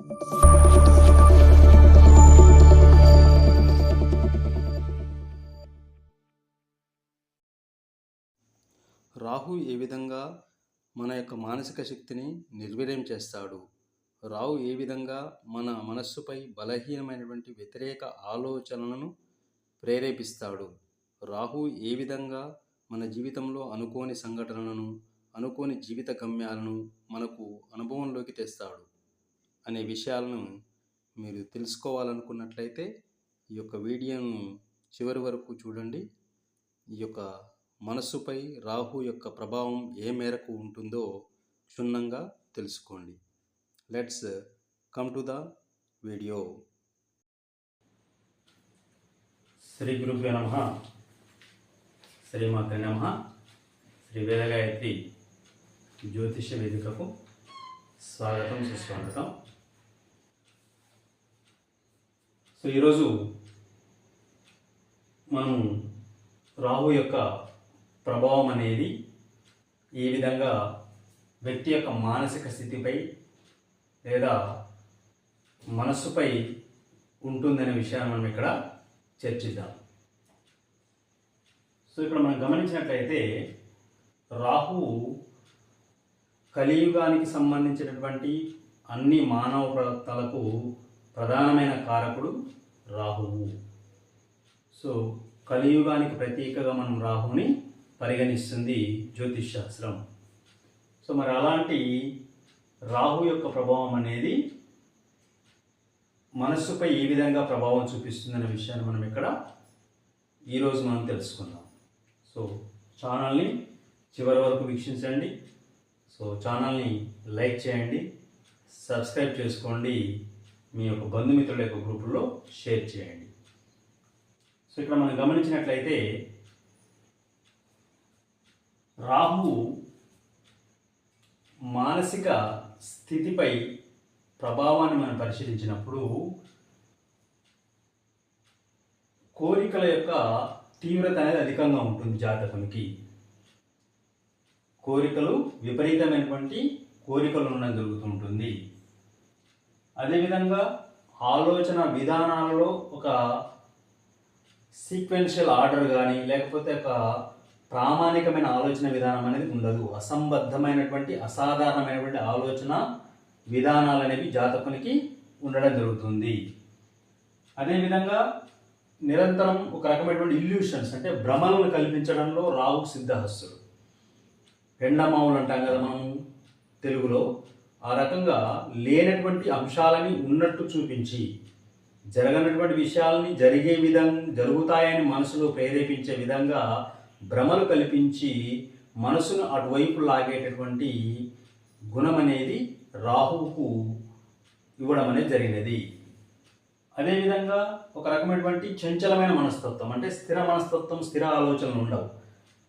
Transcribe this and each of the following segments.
రాహు ఏ విధంగా మన యొక్క మానసిక శక్తిని నిర్వీర్యం చేస్తాడు? రాహు ఏ విధంగా మన మనస్సుపై బలహీనమైనటువంటి వ్యతిరేక ఆలోచనలను ప్రేరేపిస్తాడు? రాహు ఏ విధంగా మన జీవితంలో అనుకోని సంఘటనలను, అనుకోని జీవిత గమ్యాలను మనకు అనుభవంలోకి తెస్తాడు అనే విషయాలను మీరు తెలుసుకోవాలనుకున్నట్లయితే ఈ యొక్క వీడియోను చివరి వరకు చూడండి. ఈ యొక్క మనస్సుపై రాహు యొక్క ప్రభావం ఏ మేరకు ఉంటుందో క్షుణ్ణంగా తెలుసుకోండి. Let's come to the video. శ్రీ గురుభ్యో నమః. శ్రీమాత్రే నమః. శ్రీ వేదగాయత్రి జ్యోతిష్య వేదికకు స్వాగతం, సుస్వాగతం. సో ఈరోజు మనం రాహు యొక్క ప్రభావం అనేది ఏ విధంగా వ్యక్తి యొక్క మానసిక స్థితిపై లేదా మనస్సుపై ఉంటుందనే విషయాన్ని మనం ఇక్కడ చర్చిద్దాం. సో ఇక్కడ మనం గమనించినట్లయితే రాహు కలియుగానికి సంబంధించినటువంటి అన్ని మానవ ప్రవర్తనలకు ప్రధానమైన కారకుడు రాహువు. సో కలియుగానికి ప్రతీకగా మనం రాహుని పరిగణిస్తుంది జ్యోతిష్ శాస్త్రం. సో మరి అలాంటి రాహు యొక్క ప్రభావం అనేది మనస్సుపై ఏ విధంగా ప్రభావం చూపిస్తుందనే విషయాన్ని మనం ఇక్కడ ఈరోజు మనం తెలుసుకుందాం. సో ఛానల్ని చివరి వరకు వీక్షించండి. సో ఛానల్ని లైక్ చేయండి, సబ్స్క్రైబ్ చేసుకోండి, మీ యొక్క బంధుమిత్రుల యొక్క గ్రూపుల్లో షేర్ చేయండి. సో ఇక్కడ మనం గమనించినట్లయితే రాహు మానసిక స్థితిపై ప్రభావాన్ని మనం పరిశీలించినప్పుడు కోరికల యొక్క తీవ్రత అనేది అధికంగా ఉంటుంది. జాతకునికి కోరికలు విపరీతమైనటువంటి కోరికలు ఉండడం జరుగుతుంటుంది. అదేవిధంగా ఆలోచన విధానాలలో ఒక సీక్వెన్షియల్ ఆర్డర్ కానీ లేకపోతే ఒక ప్రామాణికమైన ఆలోచన విధానం అనేది ఉండదు. అసంబద్ధమైనటువంటి అసాధారణమైనటువంటి ఆలోచన విధానాలు అనేవి జాతకునికి ఉండడం జరుగుతుంది. అదేవిధంగా నిరంతరం ఒక రకమైనటువంటి ఇల్యూషన్స్ అంటే భ్రమలను కల్పించడంలో రాహు సిద్ధహస్తుడు. రెండమావులు అంటాం కదా మనం తెలుగులో. ఆ రకంగా లేనటువంటి అంశాలని ఉన్నట్టు చూపించి జరగనటువంటి విషయాలని జరుగుతాయని మనసులో ప్రేరేపించే విధంగా భ్రమలు కల్పించి మనసును అటువైపు లాగేటటువంటి గుణం అనేది రాహువుకు ఇవ్వడం అనేది జరిగినది. అదేవిధంగా ఒక రకమైనటువంటి చంచలమైన మనస్తత్వం అంటే స్థిర మనస్తత్వం, స్థిర ఆలోచనలు ఉండవు.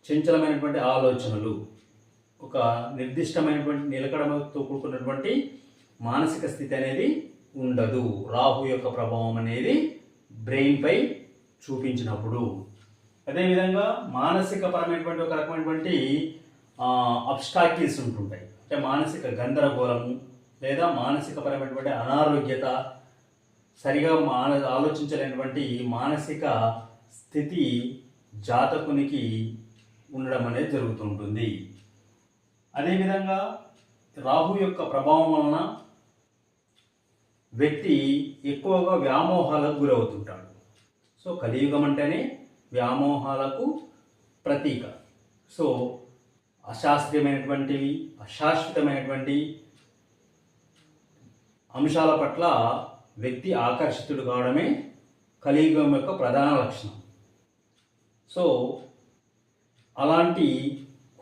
చంచలమైనటువంటి ఆలోచనలు, ఒక నిర్దిష్టమైనటువంటి నిలకడతో కూడుకున్నటువంటి మానసిక స్థితి అనేది ఉండదు. రాహు యొక్క ప్రభావం అనేది బ్రెయిన్పై చూపించినప్పుడు. అదేవిధంగా మానసిక పరమైనటువంటి ఒక రకమైనటువంటి అబ్స్టాకిల్స్ ఉంటుంటాయి. అంటే మానసిక గందరగోళము లేదా మానసిక పరమైనటువంటి అనారోగ్యత, సరిగా ఆలోచించలేనటువంటి మానసిక స్థితి జాతకునికి ఉండడం అనేది జరుగుతుంటుంది. అదేవిధంగా రాహు యొక్క ప్రభావం వలన వ్యక్తి ఎక్కువగా వ్యామోహాలకు గురవుతుంటాడు. సో కలియుగం అంటేనే వ్యామోహాలకు ప్రతీక. సో అశాస్త్రీయమైనటువంటివి, అశాశ్వతమైనటువంటి అంశాల పట్ల వ్యక్తి ఆకర్షితుడు కావడమే కలియుగం యొక్క ప్రధాన లక్షణం. సో అలాంటి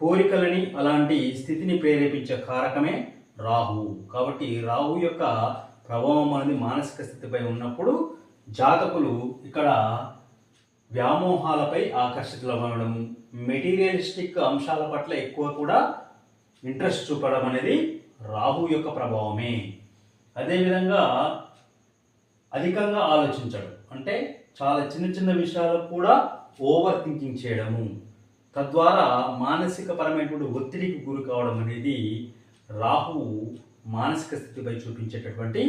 కోరికలని, అలాంటి స్థితిని ప్రేరేపించే కారకమే రాహు. కాబట్టి రాహు యొక్క ప్రభావం అనేది మానసిక స్థితిపై ఉన్నప్పుడు జాతకులు ఇక్కడ వ్యామోహాలపై ఆకర్షితులవ్వడము, మెటీరియలిస్టిక్ అంశాల పట్ల ఎక్కువ కూడా ఇంట్రెస్ట్ చూపడం అనేది రాహు యొక్క ప్రభావమే. అదేవిధంగా అధికంగా ఆలోచించడం అంటే చాలా చిన్న చిన్న విషయాలకు కూడా ఓవర్ థింకింగ్ చేయడము, తద్వారా మానసిక పరమైనటువంటి ఒత్తిడికి గురి కావడం అనేది రాహువు మానసిక స్థితిపై చూపించేటటువంటి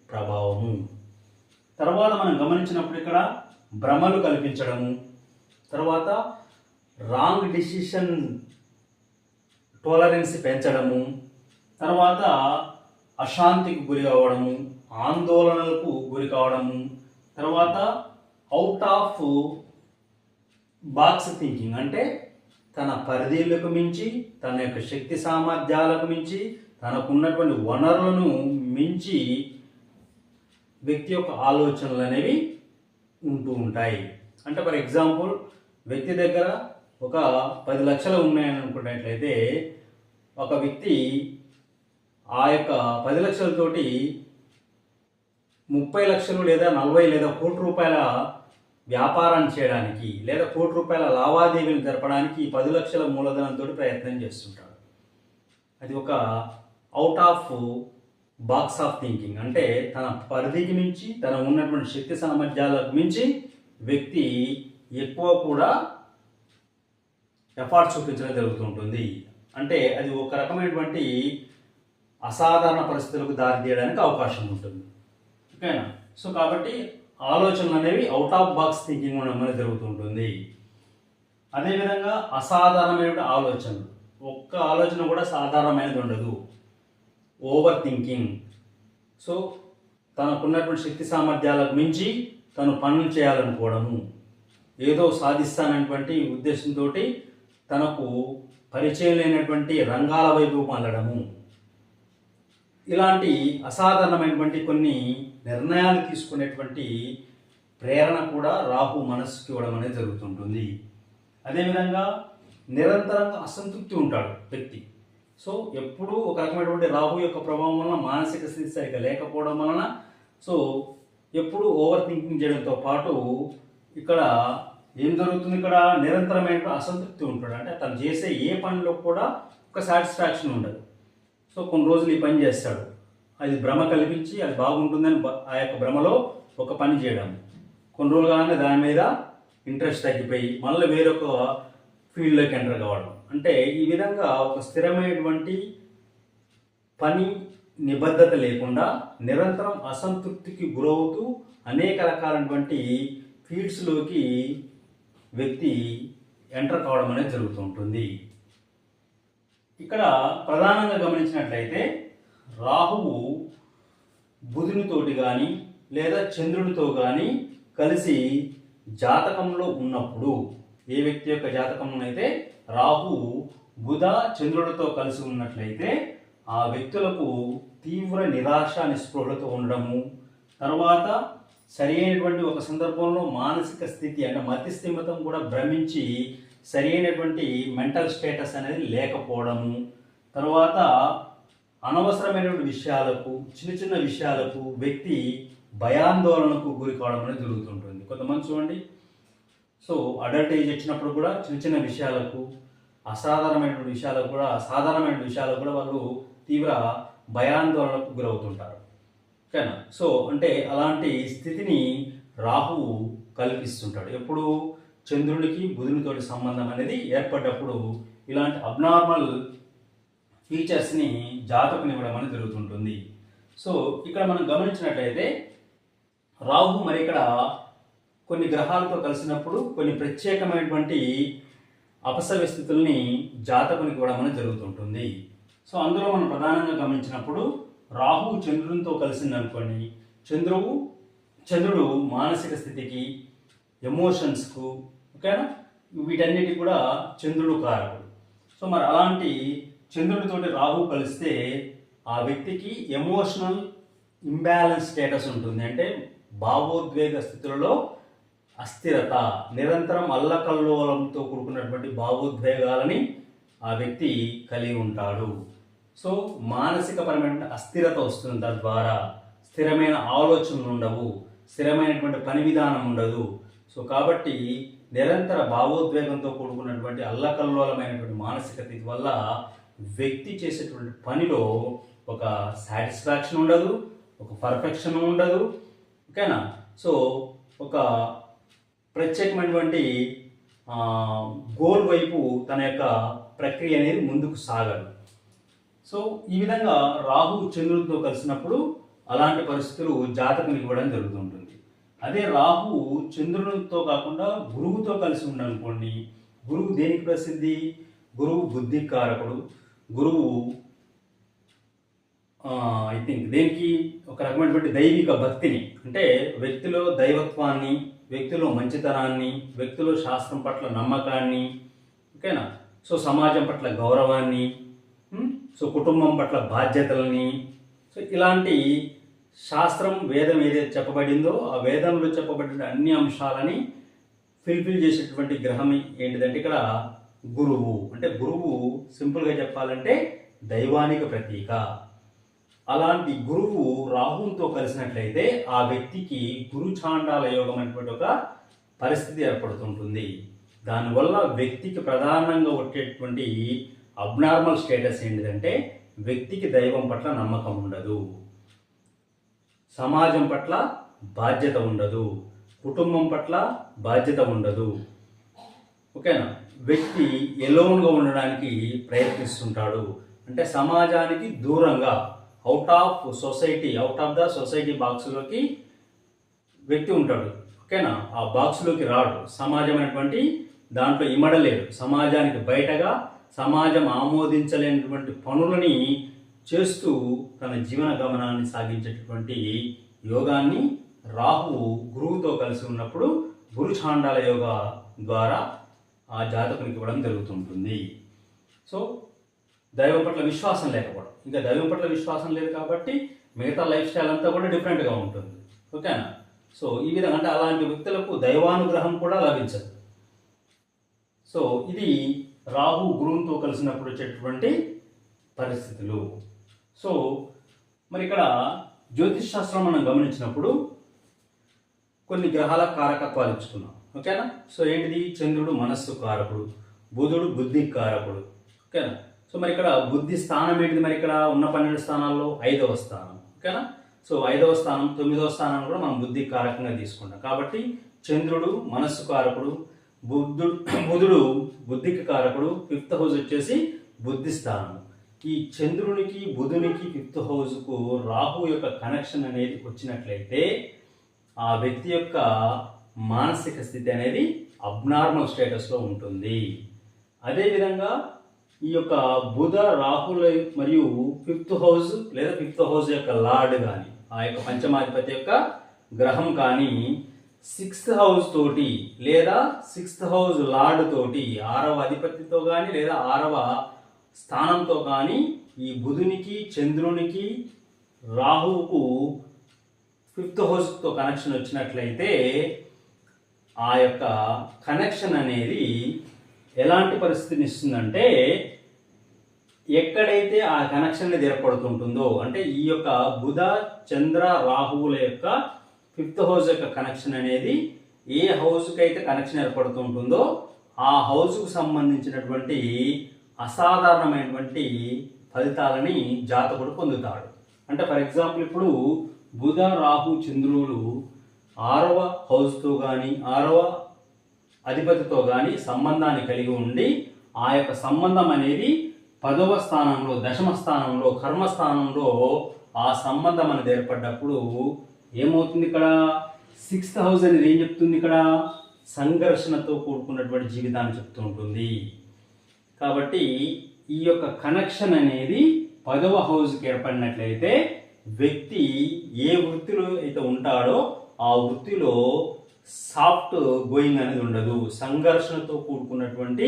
ప్రభావము. తర్వాత మనం గమనించినప్పుడు ఇక్కడ భ్రమలు కల్పించడము, తర్వాత రాంగ్ డిసిషన్ టాలరెన్స్ పెంచడము, తర్వాత అశాంతికి గురి కావడము, ఆందోళనలకు గురి కావడము, తర్వాత అవుట్ ఆఫ్ బాక్స్ థింకింగ్ అంటే తన పరిధిలకు మించి, తన యొక్క శక్తి సామర్థ్యాలకు మించి, తనకున్నటువంటి వనరులను మించి వ్యక్తి యొక్క ఆలోచనలు అనేవి ఉంటూ ఉంటాయి. అంటే ఫర్ ఎగ్జాంపుల్ వ్యక్తి దగ్గర ఒక 10 లక్షలు ఉన్నాయని అనుకున్నట్లయితే ఒక వ్యక్తి ఆ యొక్క 10 లక్షలతోటి 30 లక్షలు లేదా 40 లేదా కోటి రూపాయల వ్యాపారాన్ని చేయడానికి లేదా కోటి రూపాయల లావాదేవీలు జరపడానికి 10 లక్షల మూలధనంతో ప్రయత్నం చేస్తుంటాడు. అది ఒక out of box of thinking అంటే తన పరిధికి మించి, తన ఉన్నటువంటి శక్తి సామర్థ్యాలకు మించి వ్యక్తి ఎక్కువ కూడా ఎఫర్ట్ చూపించడం జరుగుతుంటుంది. అంటే అది ఒక రకమైనటువంటి అసాధారణ పరిస్థితులకు దారితీయడానికి అవకాశం ఉంటుంది. ఓకేనా? సో కాబట్టి ఆలోచనలు అనేవి అవుట్ ఆఫ్ బాక్స్ థింకింగ్ ఉండడం అనేది జరుగుతుంటుంది. అదేవిధంగా అసాధారణమైన ఆలోచనలు, ఒక్క ఆలోచన కూడా సాధారణమైనది ఉండదు. ఓవర్ థింకింగ్, సో తనకున్నటువంటి శక్తి సామర్థ్యాలకు మించి తను పనులు చేయాలనుకోవడము, ఏదో సాధిస్తానటువంటి ఉద్దేశంతో తనకు పరిచయం లేనటువంటి రంగాల వైపు మళ్ళడము, ఇలాంటి అసాధారణమైనటువంటి కొన్ని నిర్ణయాలు తీసుకునేటువంటి ప్రేరణ కూడా రాహు మనస్సుకి ఇవ్వడం అనేది జరుగుతుంటుంది. అదేవిధంగా నిరంతరంగా అసంతృప్తి ఉంటాడు వ్యక్తి. సో ఎప్పుడూ ఒక రకమైనటువంటి రాహు యొక్క ప్రభావం వలన మానసిక స్థితి సరిగ్గా లేకపోవడం వలన సో ఎప్పుడు ఓవర్ థింకింగ్ చేయడంతో పాటు ఇక్కడ ఏం జరుగుతుంది, ఇక్కడ నిరంతరమైన అసంతృప్తి ఉంటాడు. అంటే తను చేసే ఏ పనిలో కూడా ఒక సాటిస్ఫాక్షన్ ఉండదు. సో కొన్ని రోజులు ఈ పని చేస్తాడు, అది భ్రమ కల్పించి అది బాగుంటుందని ఆ యొక్క భ్రమలో ఒక పని చేయడం, కొన్ని రోజులు కానీ దాని మీద ఇంట్రెస్ట్ తగ్గిపోయి మళ్ళీ వేరొక ఫీల్డ్లోకి ఎంటర్ కావడం. అంటే ఈ విధంగా ఒక స్థిరమైనటువంటి పని నిబద్ధత లేకుండా నిరంతరం అసంతృప్తికి గురవుతూ అనేక రకాలైనటువంటి ఫీల్డ్స్లోకి వ్యక్తి ఎంటర్ కావడం అనేది జరుగుతూ ఉంటుంది. ఇక్కడ ప్రధానంగా గమనించినట్లయితే రాహువు బుధునితోటి కానీ లేదా చంద్రుడితో కానీ కలిసి జాతకంలో ఉన్నప్పుడు, ఏ వ్యక్తి యొక్క జాతకంలో అయితే రాహు బుధ చంద్రుడితో కలిసి ఉన్నట్లయితే ఆ వ్యక్తులకు తీవ్ర నిరాశ నిస్పృహలతో ఉండడము, తర్వాత సరి అయినటువంటి ఒక సందర్భంలో మానసిక స్థితి అంటే మతిస్థిమితం కూడా భ్రమించి సరి అయినటువంటి మెంటల్ స్టేటస్ అనేది లేకపోవడము, తర్వాత అనవసరమైనటువంటి విషయాలకు, చిన్న చిన్న విషయాలకు వ్యక్తి భయాందోళనకు గురి కావడం అనేది జరుగుతుంటుంది. కొంతమంది చూడండి, సో అడల్ట్ ఏజ్ వచ్చినప్పుడు కూడా చిన్న చిన్న విషయాలకు, అసాధారణమైనటువంటి విషయాలకు కూడా, సాధారణమైన విషయాలకు కూడా వాళ్ళు తీవ్ర భయాందోళనకు గురవుతుంటారు. ఓకేనా? సో అంటే అలాంటి స్థితిని రాహువు కల్పిస్తుంటాడు. ఎప్పుడు చంద్రుడికి బుధునితోటి సంబంధం అనేది ఏర్పడ్డప్పుడు ఇలాంటి అబ్నార్మల్ ఫీచర్స్ని జాతకుని ఇవ్వడం అనేది జరుగుతుంటుంది. సో ఇక్కడ మనం గమనించినట్లయితే రాహు మరి ఇక్కడ కొన్ని గ్రహాలతో కలిసినప్పుడు కొన్ని ప్రత్యేకమైనటువంటి అపసవ్య స్థితుల్ని జాతకునికి ఇవ్వడం అనేది జరుగుతుంటుంది. సో అందులో మనం ప్రధానంగా గమనించినప్పుడు రాహు చంద్రునితో కలిసింది అనుకోండి, చంద్రుడు మానసిక స్థితికి, ఎమోషన్స్కు, ఓకేనా, వీటన్నిటి కూడా చంద్రుడు కారకుడు. సో మరి అలాంటి చంద్రుడితోటి రాహు కలిస్తే ఆ వ్యక్తికి ఎమోషనల్ ఇంబ్యాలెన్స్ స్టేటస్ ఉంటుంది. అంటే భావోద్వేగ స్థితులలో అస్థిరత, నిరంతరం అల్లకల్లోలంతో కూడుకున్నటువంటి భావోద్వేగాలని ఆ వ్యక్తి కలిగి ఉంటాడు. సో మానసిక పరమైన అస్థిరత వస్తుంది. తద్వారా స్థిరమైన ఆలోచనలు ఉండవు, స్థిరమైనటువంటి పని విధానం ఉండదు. సో కాబట్టి నిరంతర భావోద్వేగంతో కూడుకున్నటువంటి అల్లకల్లోలమైనటువంటి మానసిక స్థితి వల్ల వ్యక్తి చేసేటువంటి పనిలో ఒక సాటిస్ఫాక్షన్ ఉండదు, ఒక పర్ఫెక్షన్ ఉండదు. ఓకేనా? సో ఒక ప్రత్యేకమైనటువంటి గోల్ వైపు తన యొక్క ప్రక్రియ అనేది ముందుకు సాగదు. సో ఈ విధంగా రాహు చంద్రుడితో కలిసినప్పుడు అలాంటి పరిస్థితులు జాతకునికి ఇవ్వడం జరుగుతుంటుంది. అదే రాహు చంద్రునితో కాకుండా గురువుతో కలిసి ఉండనుకోండి, గురువు దేనికి ప్రసిద్ధి? గురువు బుద్ధి కారకుడు. గురువు ఐ థింక్ దేనికి? ఒక రకమైనటువంటి దైవిక భక్తిని, అంటే వ్యక్తిలో దైవత్వాన్ని, వ్యక్తిలో మంచితనాన్ని, వ్యక్తిలో శాస్త్రం పట్ల నమ్మకాన్ని, ఓకేనా, సో సమాజం పట్ల గౌరవాన్ని, సో కుటుంబం పట్ల బాధ్యతలని, సో ఇలాంటి శాస్త్రం వేదం ఏదైతే చెప్పబడిందో ఆ వేదంలో చెప్పబడిన అన్ని అంశాలని ఫిల్ఫిల్ చేసేటువంటి గ్రహం ఏంటిదంటే ఇక్కడ గురువు. అంటే గురువు సింపుల్గా చెప్పాలంటే దైవానికి ప్రతీక. అలాంటి గురువు రాహువుతో కలిసినట్లయితే ఆ వ్యక్తికి గురుచాండాల యోగం అనేటువంటి ఒక పరిస్థితి ఏర్పడుతుంటుంది. దానివల్ల వ్యక్తికి ప్రధానంగా వచ్చేటువంటి అబ్నార్మల్ స్టేటస్ ఏంటిదంటే వ్యక్తికి దైవం పట్ల నమ్మకం ఉండదు, సమాజం పట్ల బాధ్యత ఉండదు, కుటుంబం పట్ల బాధ్యత ఉండదు, ఓకేనా. వ్యక్తి ఎలోన్గా ఉండడానికి ప్రయత్నిస్తుంటాడు. అంటే సమాజానికి దూరంగా అవుట్ ఆఫ్ ద సొసైటీ బాక్స్లోకి వ్యక్తి ఉంటాడు, ఓకేనా. ఆ బాక్స్లోకి రాడు, సమాజమైనటువంటి దాంట్లో ఇమడలేడు, సమాజానికి బయటగా సమాజం ఆమోదించలేనటువంటి పనులని చేస్తూ తన జీవన గమనాన్ని సాగించేటటువంటి యోగాన్ని రాహువు గురువుతో కలిసి ఉన్నప్పుడు గురుచాండాల యోగ ద్వారా ఆ జాతకునికి ఇవ్వడం జరుగుతుంటుంది. సో దైవం పట్ల విశ్వాసం లేకపోవడం, ఇంకా దైవం పట్ల విశ్వాసం లేదు కాబట్టి మిగతా లైఫ్ స్టైల్ అంతా కూడా డిఫరెంట్గా ఉంటుంది, ఓకేనా. సో ఈ విధంగా అంటే అలాంటి వ్యక్తులకు దైవానుగ్రహం కూడా లభించదు. సో ఇది రాహు గురువుతో కలిసినప్పుడు వచ్చేటటువంటి పరిస్థితులు. సో మరి ఇక్కడ జ్యోతిష్ శాస్త్రం మనం గమనించినప్పుడు కొన్ని గ్రహాల కారకత్వాలు ఇచ్చుకున్నాం, ఓకేనా. సో ఏంటిది? చంద్రుడు మనస్సు కారకుడు, బుధుడు బుద్ధి కారకుడు, ఓకేనా. సో మరి ఇక్కడ బుద్ధి స్థానం ఏంటిది? మరి ఇక్కడ ఉన్న 12 స్థానాల్లో 5వ స్థానం, ఓకేనా. సో 5వ స్థానం 9వ స్థానాన్ని కూడా మనం బుద్ధి కారకంగా తీసుకుంటాం. కాబట్టి చంద్రుడు మనస్సు కారకుడు, బుధుడు బుద్ధికి కారకుడు, 5th హౌస్ వచ్చేసి బుద్ధి స్థానం. ఈ చంద్రునికి బుధునికి 5th హౌస్కు రాహు యొక్క కనెక్షన్ అనేది వచ్చినట్లయితే ఆ వ్యక్తి యొక్క మానసిక స్థితి అనేది అబ్నార్మల్ స్టేటస్లో ఉంటుంది. అదేవిధంగా ఈ యొక్క బుధ రాహుల మరియు 5th హౌస్ లేదా 5th హౌస్ యొక్క లార్డ్ కానీ, ఆ యొక్క పంచమాధిపతి యొక్క గ్రహం కానీ 6th హౌస్ తోటి లేదా 6th హౌస్ లార్డ్ తోటి 6వ అధిపతితో కానీ లేదా 6వ స్థానంతో కానీ ఈ బుధునికి చంద్రునికి రాహువుకు 5th హౌస్తో కనెక్షన్ వచ్చినట్లయితే ఆ యొక్క కనెక్షన్ అనేది ఎలాంటి పరిస్థితిని ఇస్తుందంటే ఎక్కడైతే ఆ కనెక్షన్ అనేది ఏర్పడుతుంటుందో, అంటే ఈ యొక్క బుధ చంద్ర రాహువుల యొక్క 5th హౌస్ యొక్క కనెక్షన్ అనేది ఏ హౌస్కి అయితే కనెక్షన్ ఏర్పడుతుంటుందో ఆ హౌస్కు సంబంధించినటువంటి అసాధారణమైనటువంటి ఫలితాలని జాతకుడు పొందుతాడు. అంటే ఫర్ ఎగ్జాంపుల్ ఇప్పుడు బుధ రాహు చంద్రులు 6వ హౌస్తో కానీ 6వ అధిపతితో కానీ సంబంధాన్ని కలిగి ఉండి ఆ యొక్క సంబంధం అనేది 10వ స్థానంలో, 10వ స్థానంలో, కర్మస్థానంలో ఆ సంబంధం అనేది ఏర్పడ్డప్పుడు ఏమవుతుంది? ఇక్కడ 6th హౌస్ అనేది ఏం చెప్తుంది? ఇక్కడ సంఘర్షణతో కూడుకున్నటువంటి జీవితాన్ని చెప్తూ ఉంటుంది. కాబట్టి ఈ యొక్క కనెక్షన్ అనేది 10వ హౌస్కి ఏర్పడినట్లయితే వ్యక్తి ఏ వృత్తిలో అయితే ఉంటాడో ఆ వృత్తిలో సాఫ్ట్ గోయింగ్ అనేది ఉండదు. సంఘర్షణతో కూడుకున్నటువంటి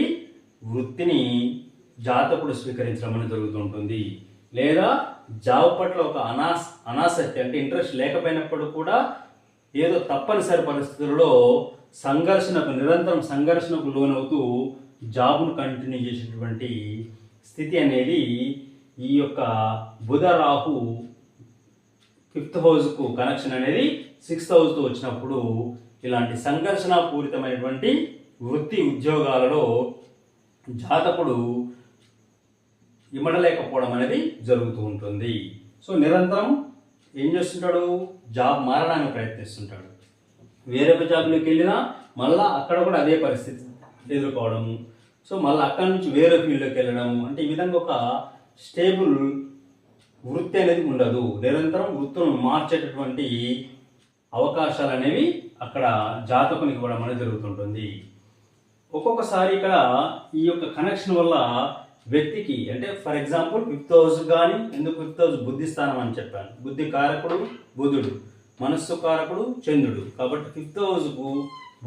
వృత్తిని జాతకుడు స్వీకరించడం అనేది జరుగుతుంటుంది. లేదా జాబ్ పట్ల ఒక అనాసక్తి, అంటే ఇంట్రెస్ట్ లేకపోయినప్పుడు కూడా ఏదో తప్పనిసరి పరిస్థితుల్లో నిరంతరం సంఘర్షణకు లోనవుతూ జాబ్ను కంటిన్యూ చేసేటువంటి స్థితి అనేది ఈ యొక్క బుధ రాహు 5th హౌస్కు కనెక్షన్ అనేది 6th హౌస్తో వచ్చినప్పుడు ఇలాంటి సంఘర్షణ పూరితమైనటువంటి వృత్తి ఉద్యోగాలలో జాతకుడు ఇమడలేకపోవడం అనేది జరుగుతూ ఉంటుంది. సో నిరంతరం ఏం చేస్తుంటాడు? జాబ్ మారడానికి ప్రయత్నిస్తుంటాడు. వేరే ఒక జాబ్లోకి వెళ్ళినా మళ్ళీ అక్కడ కూడా అదే పరిస్థితి ఎదుర్కోవడము, సో మళ్ళీ అక్కడి నుంచి వేరే ఫీల్డ్లోకి వెళ్ళడము, అంటే ఈ విధంగా ఒక స్టేబుల్ వృత్తి అనేది ఉండదు. నిరంతరం వృత్తులను మార్చేటటువంటి అవకాశాలు అనేవి అక్కడ జాతకునికి ఇవ్వడం అనేది జరుగుతుంటుంది. ఒక్కొక్కసారి ఇక్కడ ఈ యొక్క కనెక్షన్ వల్ల వ్యక్తికి అంటే ఫర్ ఎగ్జాంపుల్ 5th హౌస్ కానీ, ఎందుకు 5th హౌస్ బుద్ధి స్థానం అని చెప్పాను. బుద్ధి కారకుడు బుధుడు, మనస్సు కారకుడు చంద్రుడు. కాబట్టి 5th హౌస్కు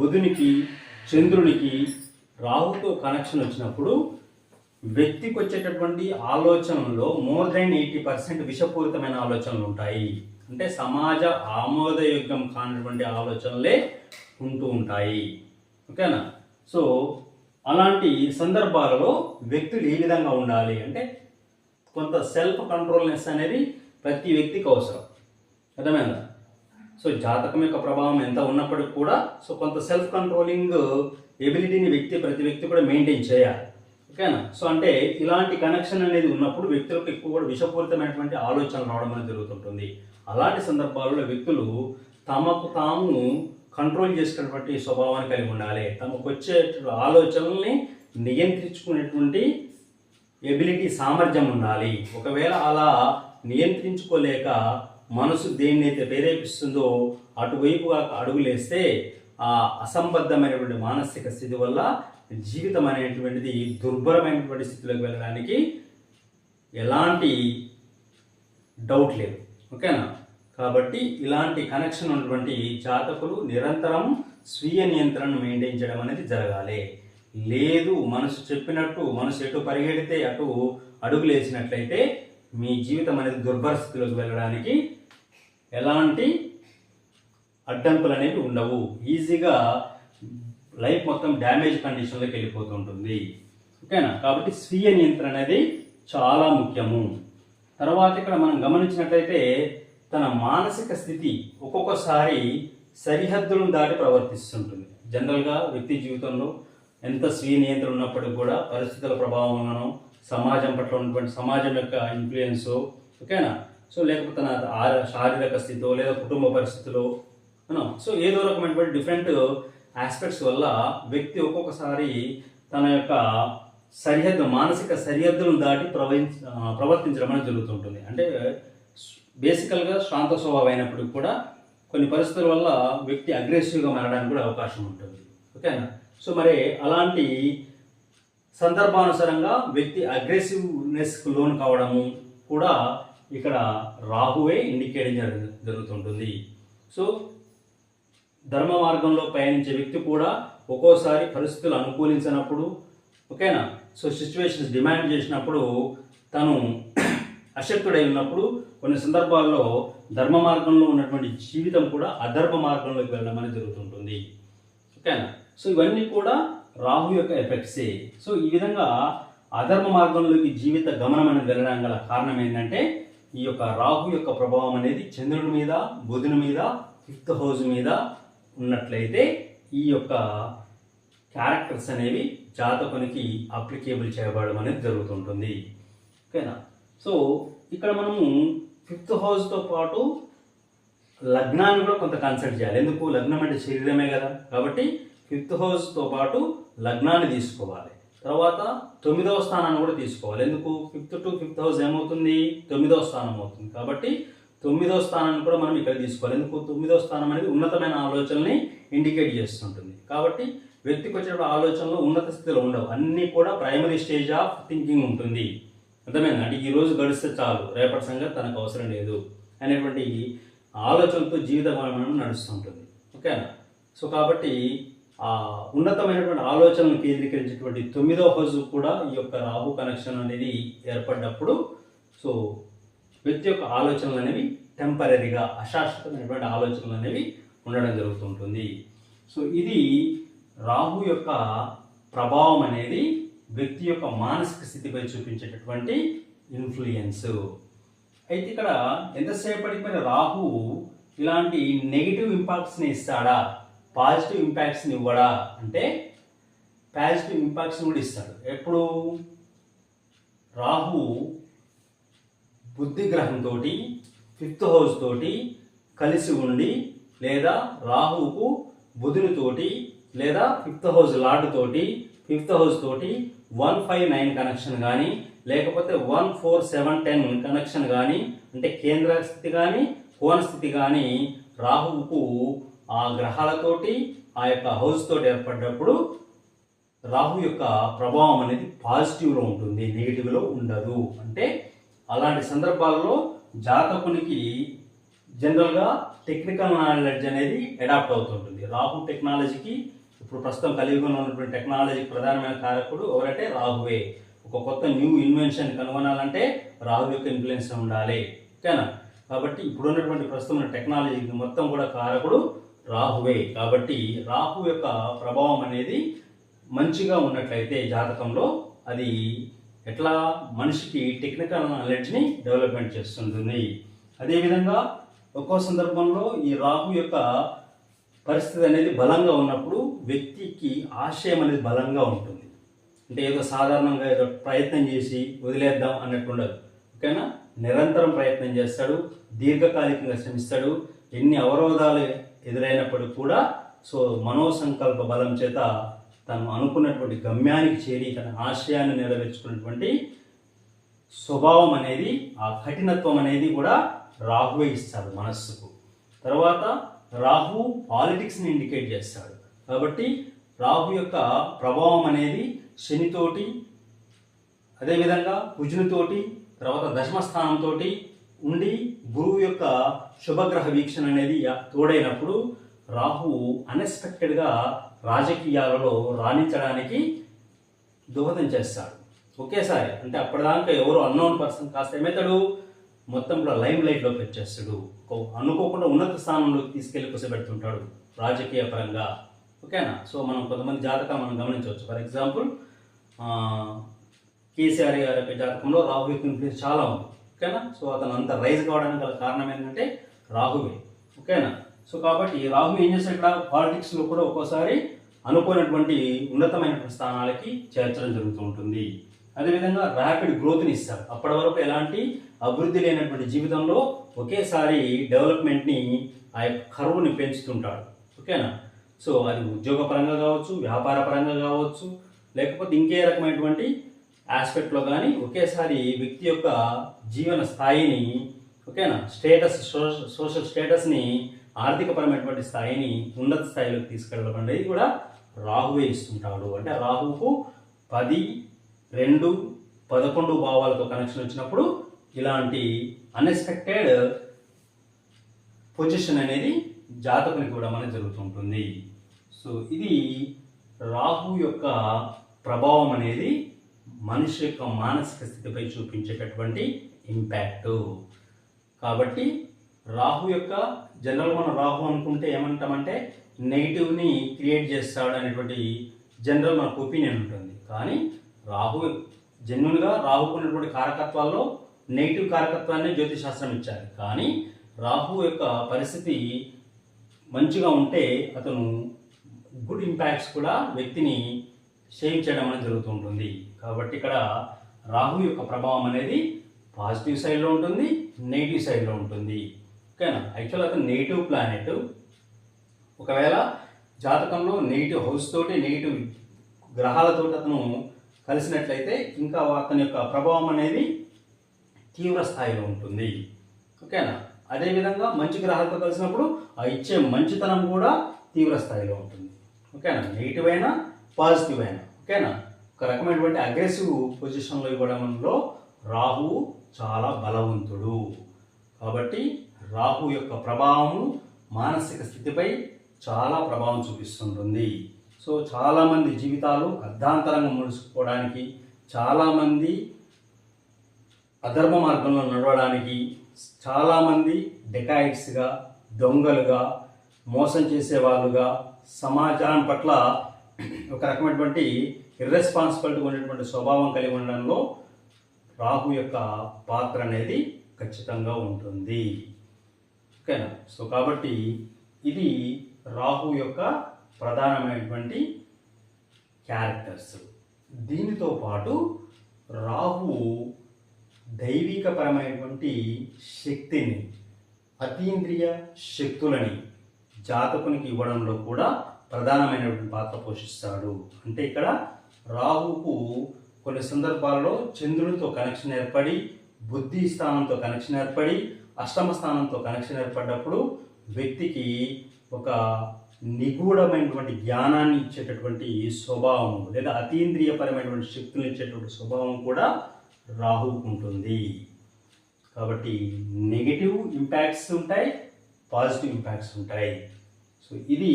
బుధునికి చంద్రునికి రాహుతో కనెక్షన్ వచ్చినప్పుడు వ్యక్తికి వచ్చేటటువంటి ఆలోచనల్లో మోర్ దెన్ 80% విషపూరితమైన ఆలోచనలు ఉంటాయి. అంటే సమాజ ఆమోదయోగ్యం కానటువంటి ఆలోచనలే ఉంటూ ఉంటాయి. ఓకేనా? సో అలాంటి సందర్భాలలో వ్యక్తులు ఏ విధంగా ఉండాలి అంటే కొంత సెల్ఫ్ కంట్రోల్నెస్ అనేది ప్రతి వ్యక్తికి అవసరం. అర్థమైందా? సో జాతకం యొక్క ప్రభావం ఎంత ఉన్నప్పటికీ కూడా సో కొంత సెల్ఫ్ కంట్రోలింగ్ ఎబిలిటీని ప్రతి వ్యక్తి కూడా మెయింటైన్ చేయాలి. ఓకేనా? సో అంటే ఇలాంటి కనెక్షన్ అనేది ఉన్నప్పుడు వ్యక్తులకు ఎక్కువ కూడా విషపూరితమైనటువంటి ఆలోచనలు రావడం అనేది జరుగుతుంటుంది. అలాంటి సందర్భాలలో వ్యక్తులు తమకు తాము కంట్రోల్ చేసుకునేటువంటి స్వభావాన్ని కలిగి ఉండాలి. తమకు వచ్చే ఆలోచనల్ని నియంత్రించుకునేటువంటి ఎబిలిటీ, సామర్థ్యం ఉండాలి. ఒకవేళ అలా నియంత్రించుకోలేక మనసు దేన్నైతే ప్రేరేపిస్తుందో అటువైపుగా అడుగులేస్తే ఆ అసంబద్ధమైనటువంటి మానసిక స్థితి వల్ల జీవితం అనేటువంటిది దుర్భరమైనటువంటి స్థితిలోకి వెళ్ళడానికి ఎలాంటి డౌట్ లేదు. ఓకేనా? కాబట్టి ఇలాంటి కనెక్షన్ ఉన్నటువంటి జాతకులు నిరంతరం స్వీయ నియంత్రణను మెయింటైన్ చేయడం అనేది జరగాలి. లేదు మనసు చెప్పినట్టు మనసు ఎటు పరిగెడితే అటు అడుగులేసినట్లయితే మీ జీవితం అనేది దుర్భర స్థితిలోకి వెళ్ళడానికి ఎలాంటి అడ్డంకులు అనేవి ఉండవు. ఈజీగా లైఫ్ మొత్తం డ్యామేజ్ కండిషన్లోకి వెళ్ళిపోతుంటుంది. ఓకేనా? కాబట్టి స్వీయ నియంత్రణ అనేది చాలా ముఖ్యము. తర్వాత ఇక్కడ మనం గమనించినట్లయితే తన మానసిక స్థితి ఒక్కొక్కసారి సరిహద్దులను దాటి ప్రవర్తిస్తుంటుంది. జనరల్గా వ్యక్తి జీవితంలో ఎంత స్వీయ నియంత్రణ ఉన్నప్పటికీ కూడా పరిస్థితుల ప్రభావం వలన సమాజం పట్ల ఉన్నటువంటి సమాజం యొక్క ఇన్ఫ్లుయెన్స్, ఓకేనా, సో లేకపోతే తన శారీరక స్థితిలో లేదా కుటుంబ పరిస్థితిలో సో ఏదో రకమైనటువంటి డిఫరెంట్ ఆస్పెక్ట్స్ వల్ల వ్యక్తి ఒక్కొక్కసారి తన యొక్క మానసిక సరిహద్దులను దాటి ప్రవర్తించడం అనేది జరుగుతుంటుంది. అంటే బేసికల్గా శాంత స్వభావం అయినప్పటికీ కూడా కొన్ని పరిస్థితుల వల్ల వ్యక్తి అగ్రెసివ్గా మారడానికి కూడా అవకాశం ఉంటుంది. ఓకేనా? సో మరి అలాంటి సందర్భానుసారంగా వ్యక్తి అగ్రెసివ్నెస్కు లోన్ కావడము కూడా ఇక్కడ రాహువే ఇండికేట్ జరుగుతుంటుంది. సో ధర్మ మార్గంలో పయనించే వ్యక్తి కూడా ఒక్కోసారి పరిస్థితులు అనుకూలించినప్పుడు, ఓకేనా, సో సిచ్యువేషన్స్ డిమాండ్ చేసినప్పుడు తను అశక్తుడై ఉన్నప్పుడు కొన్ని సందర్భాల్లో ధర్మ మార్గంలో ఉన్నటువంటి జీవితం కూడా అధర్మ మార్గంలోకి వెళ్ళడం అనేది జరుగుతుంటుంది. ఓకేనా? సో ఇవన్నీ కూడా రాహు యొక్క ఎఫెక్ట్సే. సో ఈ విధంగా అధర్మ మార్గంలోకి జీవిత గమనం అనేది వెళ్ళడానికి గల కారణం ఏంటంటే ఈ యొక్క రాహు యొక్క ప్రభావం అనేది చంద్రుడి మీద, బుధుని మీద, 5th హౌస్ మీద ఉన్నట్లయితే ఈ యొక్క క్యారెక్టర్స్ అనేవి జాతకునికి అప్లికేబుల్ చేయబడడం అనేది జరుగుతుంటుంది. ఓకేనా? సో ఇక్కడ మనము 5th హౌస్తో పాటు లగ్నాన్ని కూడా కొంత కన్సిడర్ చేయాలి. ఎందుకు? లగ్నం అంటే శరీరమే కదా. కాబట్టి 5th హౌస్తో పాటు లగ్నాన్ని తీసుకోవాలి. తర్వాత 9వ స్థానాన్ని కూడా తీసుకోవాలి. ఎందుకు? 5th to 5th హౌస్ ఏమవుతుంది? 9వ స్థానం అవుతుంది. కాబట్టి 9వ స్థానాన్ని కూడా మనం ఇక్కడ తీసుకోవాలి. ఎందుకు? 9వ స్థానం అనేది ఉన్నతమైన ఆలోచనల్ని ఇండికేట్ చేస్తుంటుంది. కాబట్టి వ్యక్తికి వచ్చేటప్పుడు ఆలోచనలు ఉన్నత స్థితిలో ఉండవు, అన్నీ కూడా ప్రైమరీ స్టేజ్ ఆఫ్ థింకింగ్ ఉంటుంది. అర్థమైంది? అంటే ఈ రోజు గడిస్తే చాలు, రేపటి సంగతి తనకు అవసరం లేదు అనేటువంటి ఆలోచనతో జీవితం నడుస్తుంటుంది. ఓకేనా? సో కాబట్టి ఆ ఉన్నతమైనటువంటి ఆలోచనలు కేంద్రీకరించేటువంటి 9వ హౌస్ కూడా ఈ యొక్క రాహు కనెక్షన్ అనేది ఏర్పడినప్పుడు సో వ్యక్తి యొక్క ఆలోచనలు అనేవి టెంపరీగా అశాశ్వతమైనటువంటి ఆలోచనలు అనేవి ఉండడం జరుగుతుంటుంది. సో ఇది రాహు యొక్క ప్రభావం అనేది వ్యక్తి యొక్క మానసిక స్థితిపై చూపించేటటువంటి ఇన్ఫ్లుయెన్స్. అయితే ఇక్కడ ఎంతసేపటికి రాహు ఇలాంటి నెగిటివ్ ఇంపాక్ట్స్ని ఇస్తాడా, పాజిటివ్ ఇంపాక్ట్స్ని ఇవ్వడా అంటే పాజిటివ్ ఇంపాక్ట్స్ని కూడా ఇస్తాడు. ఎప్పుడు? రాహు బుద్ధి గ్రహంతో 5th హౌస్ తోటి కలిసి ఉండి లేదా రాహువుకు బుధునితోటి లేదా 5th హౌస్ లార్డ్ తోటి 5th హౌస్ తోటి 159 కనెక్షన్ కానీ లేకపోతే 1, 4, 7, 10 కనెక్షన్ కానీ, అంటే కేంద్ర స్థితి కానీ కోణ స్థితి కానీ రాహువుకు ఆ గ్రహాలతోటి ఆ యొక్క హౌస్ తోటి ఏర్పడ్డప్పుడు రాహు యొక్క ప్రభావం అనేది పాజిటివ్లో ఉంటుంది, నెగిటివ్లో ఉండదు. అంటే అలాంటి సందర్భాల్లో జాతకునికి జనరల్గా టెక్నికల్ నాలెడ్జ్ అనేది అడాప్ట్ అవుతుంటుంది. రాహు టెక్నాలజీకి ఇప్పుడు ప్రస్తుతం కలియుగంలో ఉన్నటువంటి టెక్నాలజీకి ప్రధానమైన కారకుడు ఎవరంటే రాహువే. ఒక కొత్త న్యూ ఇన్వెన్షన్ కనుగొనాలంటే రాహు యొక్క ఇన్ఫ్లుయెన్స్ ఉండాలి, ఓకేనా. కాబట్టి ఇప్పుడున్నటువంటి ప్రస్తుతం టెక్నాలజీకి మొత్తం కూడా కారకుడు రాహువే. కాబట్టి రాహు యొక్క ప్రభావం అనేది మంచిగా ఉన్నట్లయితే జాతకంలో అది ఎట్లా మనిషికి టెక్నికల్ నాలెడ్జ్ని డెవలప్మెంట్ చేస్తుంటుంది. అదేవిధంగా ఒక్కో సందర్భంలో ఈ రాహు యొక్క పరిస్థితి అనేది బలంగా ఉన్నప్పుడు వ్యక్తికి ఆశయం అనేది బలంగా ఉంటుంది. అంటే ఏదో సాధారణంగా ఏదో ప్రయత్నం చేసి వదిలేద్దాం అన్నట్టు ఉండదు, ఓకేనా. నిరంతరం ప్రయత్నం చేస్తాడు, దీర్ఘకాలికంగా శ్రమిస్తాడు. ఎన్ని అవరోధాలు ఎదురైనప్పటికీ కూడా మనోసంకల్ప బలం చేత తను అనుకున్నటువంటి గమ్యానికి చేరి తన ఆశయాన్ని నెరవేర్చుకున్నటువంటి స్వభావం అనేది, ఆ కఠినత్వం అనేది కూడా రాహువే ఇస్తాడు మనస్సుకు. తర్వాత రాహు పాలిటిక్స్ని ఇండికేట్ చేస్తాడు. కాబట్టి రాహు యొక్క ప్రభావం అనేది శనితోటి, అదేవిధంగా కుజునితోటి, తర్వాత దశమ స్థానంతో ఉండి గురువు యొక్క శుభగ్రహ వీక్షణ అనేది తోడైనప్పుడు రాహు అన్ఎక్స్పెక్టెడ్గా రాజకీయాలలో రాణించడానికి దోహదం చేస్తాడు ఒకేసారి. అంటే అప్పటిదాకా ఎవరు అన్నోన్ పర్సన్ కాస్త ఏమవుతాడు, మొత్తం కూడా లైమ్ లైట్లోకి వచ్చేస్తాడు, అనుకోకుండా ఉన్నత స్థానంలోకి తీసుకెళ్ళి కూర్చోబెడుతుంటాడు రాజకీయ పరంగా, ఓకేనా. మనం కొంతమంది జాతకాలు మనం గమనించవచ్చు. ఫర్ ఎగ్జాంపుల్ కేసీఆర్ గారి యొక్క జాతకంలో రాహు యొక్క ఇన్ఫ్లుయెన్స్ చాలా ఉంది, ఓకేనా. అతను అంత రైజ్ కావడానికి గల కారణం ఏంటంటే రాహువే, ఓకేనా. కాబట్టి రాహు ఏం చేస్తాడు, ఇక్కడ పాలిటిక్స్లో కూడా ఒక్కోసారి అనుకోనటువంటి ఉన్నతమైనటువంటి స్థానాలకి చేర్చడం జరుగుతూ ఉంటుంది. అదేవిధంగా ర్యాపిడ్ గ్రోత్ని ఇస్తాడు. అప్పటి వరకు ఎలాంటి అభివృద్ధి లేనటువంటి జీవితంలో ఒకేసారి డెవలప్మెంట్ని, ఆ యొక్క కరువుని పెంచుతుంటాడు, ఓకేనా. అది ఉద్యోగపరంగా కావచ్చు, వ్యాపార పరంగా కావచ్చు, లేకపోతే ఇంకే రకమైనటువంటి ఆస్పెక్ట్లో కానీ ఒకేసారి వ్యక్తి యొక్క జీవన స్థాయిని, ఓకేనా, స్టేటస్, సోషల్ స్టేటస్ని, ఆర్థికపరమైనటువంటి స్థాయిని ఉన్నత స్థాయిలోకి తీసుకెళ్ళడం అనేది కూడా రాహువే ఇస్తుంటాడు. అంటే రాహువుకు 10, 2, 11 భావాలతో కనెక్షన్ వచ్చినప్పుడు ఇలాంటి అన్ఎక్స్పెక్టెడ్ పొజిషన్ అనేది జాతకునికి కూడా మనకి జరుగుతుంటుంది. ఇది రాహు యొక్క ప్రభావం అనేది మనిషి యొక్క మానసిక స్థితిపై చూపించేటటువంటి ఇంపాక్ట్. కాబట్టి రాహు యొక్క జనరల్ మనం రాహు అనుకుంటే ఏమంటామంటే నెగిటివ్ని క్రియేట్ చేస్తాడు అనేటువంటి జనరల్ మనకు ఒపీనియన్ ఉంటుంది. కానీ రాహు జెన్యున్గా రాహుకు ఉన్నటువంటి కారకత్వాల్లో నెగిటివ్ కారకత్వాన్ని జ్యోతిశాస్త్రం ఇచ్చారు. కానీ రాహు యొక్క పరిస్థితి మంచిగా ఉంటే అతను గుడ్ ఇంపాక్ట్స్ కూడా వ్యక్తిని షేర్ చేయడం అనేది జరుగుతుంటుంది. కాబట్టి ఇక్కడ రాహు యొక్క ప్రభావం అనేది పాజిటివ్ సైడ్లో ఉంటుంది, నెగిటివ్ సైడ్లో ఉంటుంది, ఓకేనా. యాక్చువల్ అతను నెగిటివ్ ప్లానెట్. ఒకవేళ జాతకంలో నెగిటివ్ హౌస్ తోటి, నెగిటివ్ గ్రహాలతో అతను కలిసినట్లయితే ఇంకా అతని యొక్క ప్రభావం అనేది తీవ్ర స్థాయిలో ఉంటుంది, ఓకేనా. అదేవిధంగా మంచి గ్రహాలతో కలిసినప్పుడు ఆ ఇచ్చే మంచితనం కూడా తీవ్ర స్థాయిలో ఉంటుంది, ఓకేనా. నెగిటివ్ అయినా పాజిటివ్ అయినా, ఓకేనా. ఒక రకమైనటువంటి అగ్రెసివ్ పొజిషన్లో ఇవ్వడంలో రాహు చాలా బలవంతుడు. కాబట్టి రాహు యొక్క ప్రభావము మానసిక స్థితిపై చాలా ప్రభావం చూపిస్తుంటుంది. చాలామంది జీవితాలు అర్ధాంతరంగా ముడుచుకోవడానికి, చాలామంది అధర్మ మార్గంలో నడవడానికి, చాలామంది డెకాయిట్స్గా, దొంగలుగా, మోసం చేసేవాళ్ళుగా, సమాజం పట్ల ఒక రకమైనటువంటి ఇర్రెస్పాన్సిబిలిటీ ఉన్నటువంటి స్వభావం కలిగి ఉండడంలో రాహు యొక్క పాత్ర అనేది ఖచ్చితంగా ఉంటుంది, ఓకేనా. కాబట్టి ఇది రాహు యొక్క ప్రధానమైనటువంటి క్యారెక్టర్స్. దీనితో పాటు రాహు దైవికపరమైనటువంటి శక్తిని, అతీంద్రియ శక్తులని జాతకునికి ఇవ్వడంలో కూడా ప్రధానమైనటువంటి పాత్ర పోషిస్తాడు. అంటే ఇక్కడ రాహుకు కొన్ని సందర్భాల్లో చంద్రునితో కనెక్షన్ ఏర్పడి, బుద్ధి స్థానంతో కనెక్షన్ ఏర్పడి, అష్టమ స్థానంతో కనెక్షన్ ఏర్పడినప్పుడు వ్యక్తికి ఒక నిగూఢమైనటువంటి జ్ఞానాన్ని ఇచ్చేటటువంటి స్వభావం లేదా అతీంద్రియపరమైనటువంటి శక్తులు ఇచ్చేటువంటి స్వభావం కూడా రాహువుకు ఉంటుంది. కాబట్టి నెగిటివ్ ఇంపాక్ట్స్ ఉంటాయి, పాజిటివ్ ఇంపాక్ట్స్ ఉంటాయి. సో ఇది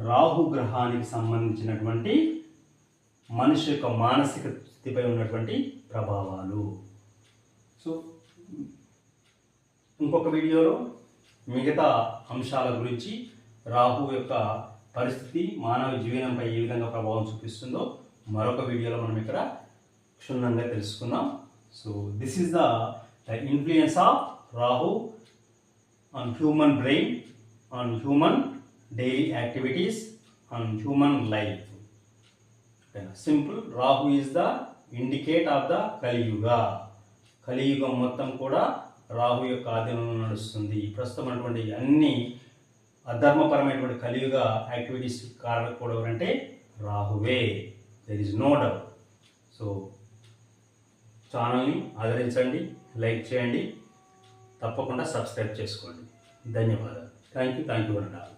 రాహు గ్రహానికి సంబంధించినటువంటి మనిషి యొక్క మానసిక స్థితిపై ఉన్నటువంటి ప్రభావాలు. సో ఇంకొక వీడియోలో మిగతా అంశాల గురించి రాహు యొక్క పరిస్థితి మానవ జీవనంపై ఏ విధంగా ప్రభావం చూపిస్తుందో మరొక వీడియోలో మనం ఇక్కడ క్షుణ్ణంగా తెలుసుకుందాం. So this is the influence of Rahu on human brain, on human daily activities, on human life. Simple, Rahu is the indicate of the కలియుగ. కలియుగం మొత్తం కూడా రాహు యొక్క ఆధీనంలో నడుస్తుంది. ప్రస్తుతం అటువంటి అన్ని అధర్మపరమైనటువంటి కలియుగ యాక్టివిటీస్ కారణం కూడా ఎవరంటే రాహువే. There is no doubt. So ఛానల్ని ఆదరించండి, లైక్ చేయండి, తప్పకుండా సబ్స్క్రైబ్ చేసుకోండి. ధన్యవాదాలు. Thank you one and all.